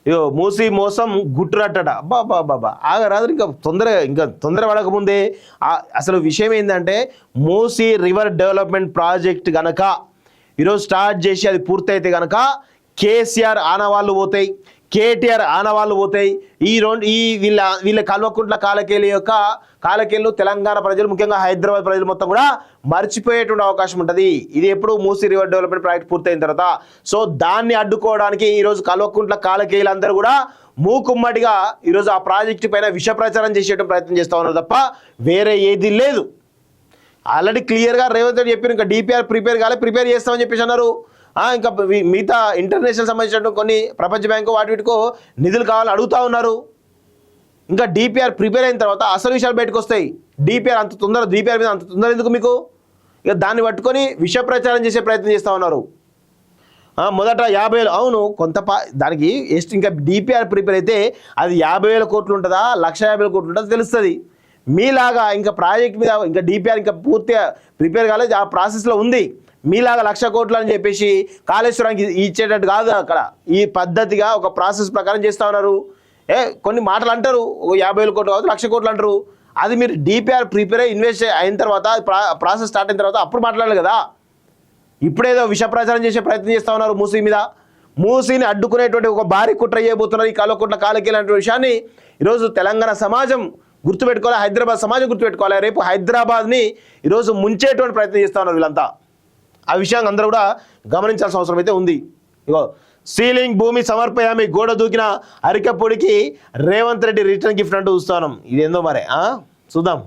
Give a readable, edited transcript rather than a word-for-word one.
ఇగో మూసి మోసం గుట్టురట్టట బాబా ఆగరాదు ఇంకా తొందర పడకముందే అసలు విషయం ఏంటంటే మూసి రివర్ డెవలప్మెంట్ ప్రాజెక్ట్ గనక ఈరోజు స్టార్ట్ చేసి అది పూర్తయితే గనక కేసీఆర్ ఆనవాళ్ళు పోతాయి, కేటీఆర్ ఆనవాళ్ళు పోతాయి. వీళ్ళ కల్వకుంట్ల కాలకేళ్ళు తెలంగాణ ప్రజలు ముఖ్యంగా హైదరాబాద్ ప్రజలు మొత్తం కూడా మర్చిపోయేటువంటి అవకాశం ఉంటుంది. ఇది ఎప్పుడు మూసీ రివర్ డెవలప్మెంట్ ప్రాజెక్ట్ పూర్తయిన తర్వాత. సో దాన్ని అడ్డుకోవడానికి ఈరోజు కల్వకుంట్ల కాలకేయులందరూ కూడా మూకుమ్మడిగా ఈరోజు ఆ ప్రాజెక్టు పైన విష ప్రచారం చేసేటువంటి ప్రయత్నం చేస్తూ ఉన్నారు తప్ప వేరే ఏది లేదు. ఆల్రెడీ క్లియర్గా రేవంత్ రెడ్డి చెప్పారు, ఇంకా డిపిఆర్ ప్రిపేర్ చేస్తామని చెప్పేసి అన్నారు. ఇంకా మిగతా ఇంటర్నేషనల్ సంబంధించిన కొన్ని ప్రపంచ బ్యాంకు వీటికో నిధులు కావాలని అడుగుతూ ఉన్నారు. ఇంకా డిపిఆర్ ప్రిపేర్ అయిన తర్వాత అసలు విషయాలు బయటకు వస్తాయి. డిపిఆర్ మీద అంత తొందర ఎందుకు మీకు? ఇక దాన్ని పట్టుకొని విష ప్రచారం చేసే ప్రయత్నం చేస్తూ ఉన్నారు. మొదట 50,000 అవును దానికి ఇంకా డిపిఆర్ ప్రిపేర్ అయితే అది 50,000 కోట్లు ఉంటుందా 1,50,000 కోట్లు ఉంటుందా తెలుస్తుంది. మీలాగా ఇంకా ప్రాజెక్ట్ మీద ఇంకా డిపిఆర్ ఇంకా పూర్తిగా ప్రిపేర్ కాలేదు, ఆ ప్రాసెస్లో ఉంది. మీలాగా 1,00,000 కోట్లు అని చెప్పేసి కాళేశ్వరానికి ఇచ్చేటట్టు కాదు. అక్కడ ఈ పద్ధతిగా ఒక ప్రాసెస్ ప్రకారం చేస్తూ ఉన్నారు. కొన్ని మాటలు అంటారు, 50,000 కోట్లు కాదు 1,00,000 కోట్లు అంటారు. అది మీరు డిపిఆర్ ప్రిపేర్ ఇన్వెస్ట్ అయిన తర్వాత ప్రాసెస్ స్టార్ట్ అయిన తర్వాత అప్పుడు మాట్లాడాలి కదా. ఇప్పుడేదో విష ప్రచారం చేసే ప్రయత్నం చేస్తూ ఉన్నారు మూసీ మీద. మూసీని అడ్డుకునేటువంటి ఒక భారీ కుట్ర చేయబోతున్నారు ఈ కల్వకుంట్ల కాలకేయులనే విషయాన్ని ఈరోజు తెలంగాణ సమాజం గుర్తుపెట్టుకోవాలి, హైదరాబాద్ సమాజం గుర్తుపెట్టుకోవాలి. రేపు హైదరాబాద్ని ఈరోజు ముంచేటువంటి ప్రయత్నం చేస్తూ ఉన్నారు వీళ్ళంతా. ఆ విషయాన్ని అందరూ కూడా గమనించాల్సిన అవసరం అయితే ఉంది. ఇగో సీలింగ్ భూమి సమర్పయామి గోడ దూకిన అరికపొడికి రేవంత్ రెడ్డి రిటర్న్ గిఫ్ట్ అంటూ చూస్తున్నాం. ఇదేందో మరి చూద్దాం.